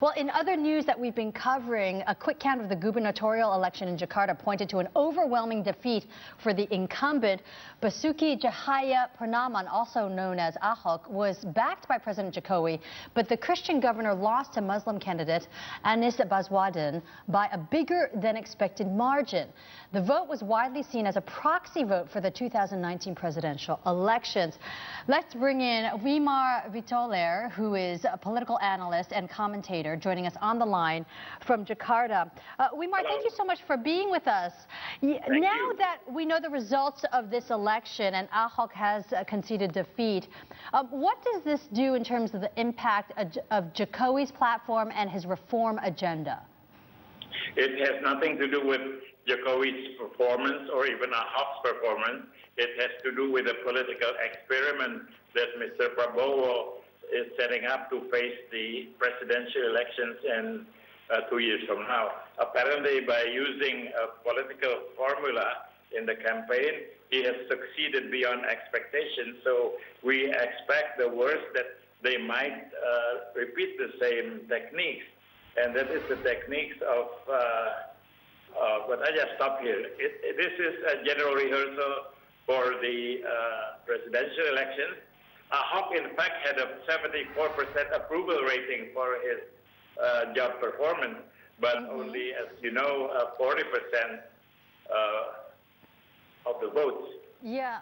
Well, in other news that we've been covering, a quick count of the gubernatorial election in Jakarta pointed to an overwhelming defeat for the incumbent. Basuki Cahayapurnama, also known as Ahok, was backed by President Jokowi, but the Christian governor lost to Muslim candidate Anies Baswedan by a bigger than expected margin. The vote was widely seen as a proxy vote for the 2019 presidential elections. Let's bring in Wimar Witoelar, who is a political analyst and commentator, joining us on the line from Jakarta. Wimar, thank you so much for being with us. Now that we know the results of this election and Ahok has conceded defeat, what does this do in terms of the impact of Jokowi's platform and his reform agenda? It has nothing to do with Jokowi's performance or even Ahok's performance. It has to do with the political experiment that Mr. Prabowo is setting up to face the presidential elections in 2 years from now. Apparently, by using a political formula in the campaign, he has succeeded beyond expectations. So we expect the worst, that they might repeat the same techniques. And that is the techniques of, but I just stop here. This is a general rehearsal for the presidential elections. Ahok, in fact, had a 74% approval rating for his job performance, but only, as you know, 40% of the votes. Yeah.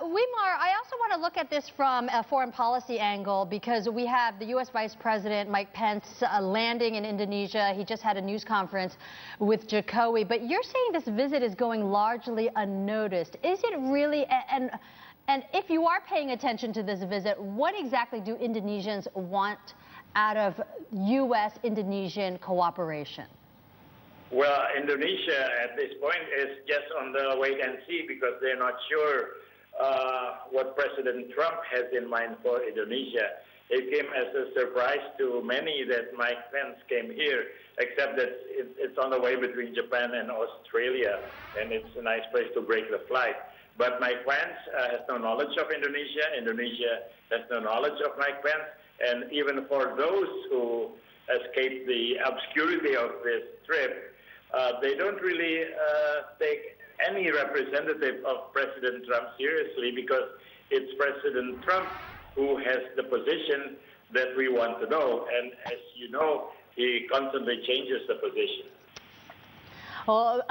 Wimar, I also want to look at this from a foreign policy angle, because we have the U.S. Vice President Mike Pence landing in Indonesia. He just had a news conference with Jokowi. But you're saying this visit is going largely unnoticed. Is it really? And if you are paying attention to this visit, what exactly do Indonesians want out of U.S.-Indonesian cooperation? Well, Indonesia at this point is just on the wait and see, because they're not sure what President Trump has in mind for Indonesia. It came as a surprise to many that Mike Pence came here, except that it's on the way between Japan and Australia, and it's a nice place to break the flight. But Mike Pence has no knowledge of Indonesia. Indonesia has no knowledge of Mike Pence. And even for those who escaped the obscurity of this trip, they don't really take any representative of President Trump seriously, because it's President Trump who has the position that we want to know. And as you know, he constantly changes the position. Well,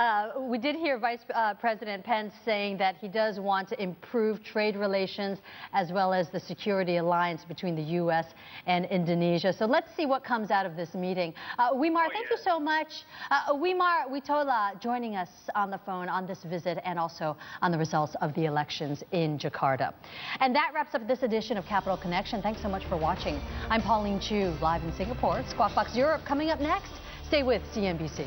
we did hear Vice President Pence saying that he does want to improve trade relations as well as the security alliance between the U.S. and Indonesia. So let's see what comes out of this meeting. Wimar, thank you so much. Wimar Witoelar joining us on the phone on this visit and also on the results of the elections in Jakarta. And that wraps up this edition of Capital Connection. Thanks so much for watching. I'm Pauline Chu, live in Singapore. Squawk Box Europe coming up next. Stay with CNBC.